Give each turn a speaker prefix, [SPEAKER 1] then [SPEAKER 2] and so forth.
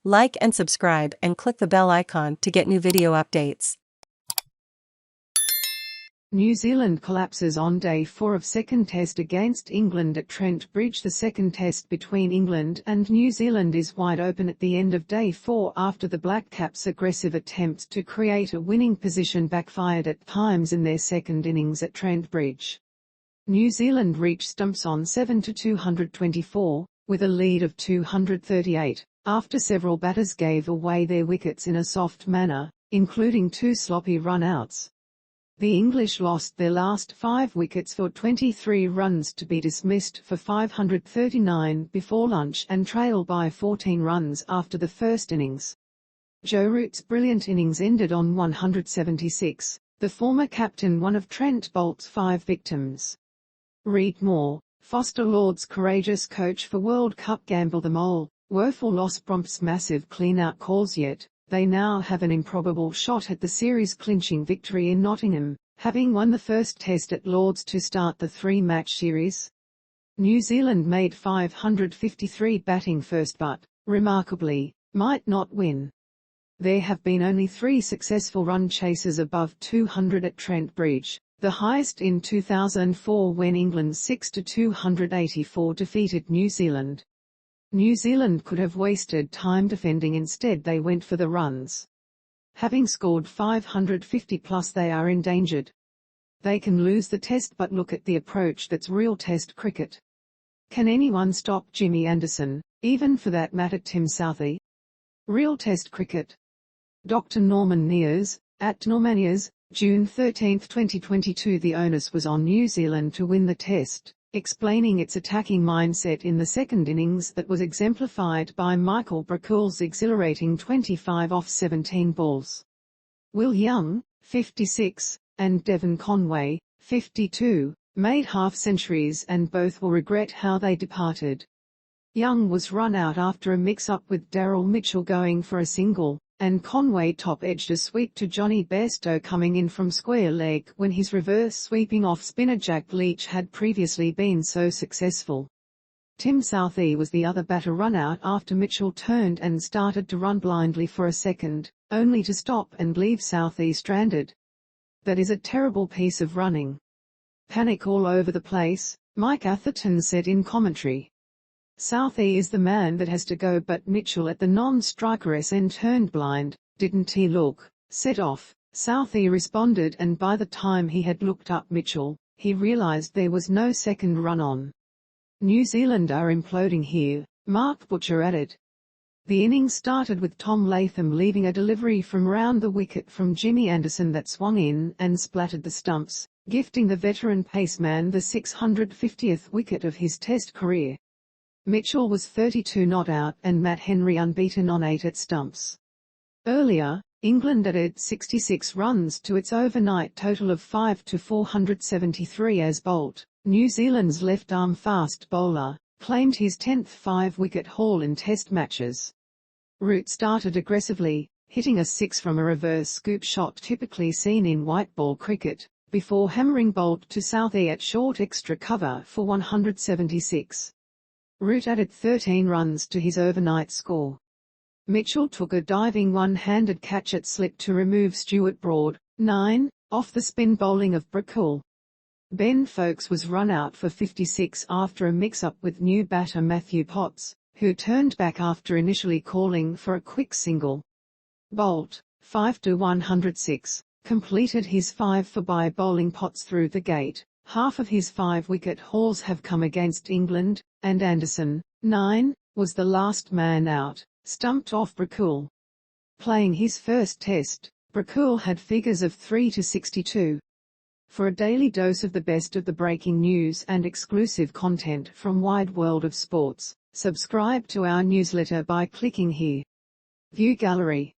[SPEAKER 1] Like and subscribe and click the bell icon to get new video updates.
[SPEAKER 2] New Zealand collapses on day 4 of second test against England at Trent Bridge. The second test between England and New Zealand is wide open at the end of day 4 after the Black Caps' aggressive attempts to create a winning position backfired at times in their second innings at Trent Bridge. New Zealand reached stumps on 7-224, with a lead of 238, after several batters gave away their wickets in a soft manner, including 2 sloppy run-outs. The English lost their last 5 wickets for 23 runs to be dismissed for 539 before lunch and trail by 14 runs after the first innings. Joe Root's brilliant innings ended on 176, the former captain one of Trent Bolt's 5 victims. Read more. Foster Lord's courageous coach for World Cup gamble the mole, woeful loss prompts massive clean-out calls yet. They now have an improbable shot at the series-clinching victory in Nottingham, having won the first test at Lord's to start the 3-match series. New Zealand made 553 batting first but, remarkably, might not win. There have been only 3 successful run chases above 200 at Trent Bridge, the highest in 2004 when England 6-284 defeated New Zealand. New Zealand could have wasted time defending, instead they went for the runs. Having scored 550 plus, they are endangered. They can lose the test, but look at the approach that's real test cricket. Can anyone stop Jimmy Anderson, even for that matter Tim Southee? Real test cricket. Dr. Norman Nears, at Normaniers, June 13, 2022. The onus was on New Zealand to win the test, explaining its attacking mindset in the second innings that was exemplified by Michael Bracool's exhilarating 25 off 17 balls. Will Young, 56, and Devon Conway, 52, made half-centuries and both will regret how they departed. Young was run out after a mix-up with Daryl Mitchell going for a single, and Conway top-edged a sweep to Johnny Bairstow coming in from square leg when his reverse sweeping off-spinner Jack Leach had previously been so successful. Tim Southee was the other batter run out after Mitchell turned and started to run blindly for a second, only to stop and leave Southee stranded. That is a terrible piece of running. Panic all over the place, Mike Atherton said in commentary. Southee is the man that has to go, but Mitchell at the non-striker SN turned blind, didn't he look, set off. Southee responded, and by the time he had looked up Mitchell, he realised there was no second run on. New Zealand are imploding here, Mark Butcher added. The innings started with Tom Latham leaving a delivery from round the wicket from Jimmy Anderson that swung in and splattered the stumps, gifting the veteran paceman the 650th wicket of his Test career. Mitchell was 32 not out and Matt Henry unbeaten on 8 at stumps. Earlier, England added 66 runs to its overnight total of 5-473 as Bolt, New Zealand's left-arm fast bowler, claimed his 10th 5-wicket haul in Test matches. Root started aggressively, hitting a 6 from a reverse scoop shot typically seen in white ball cricket, before hammering Bolt to Southee at short extra cover for 176. Root added 13 runs to his overnight score. Mitchell took a diving one-handed catch at slip to remove Stuart Broad, 9, off the spin bowling of Bracool. Ben Foakes was run out for 56 after a mix-up with new batter Matthew Potts, who turned back after initially calling for a quick single. Bolt, 5-106, completed his 5 for by bowling Potts through the gate. Half of his 5-wicket hauls have come against England, and Anderson, 9, was the last man out, stumped off Bracool. Playing his first test, Bracool had figures of 3-62. For a daily dose of the breaking news and exclusive content from Wide World of Sports, subscribe to our newsletter by clicking here. View Gallery.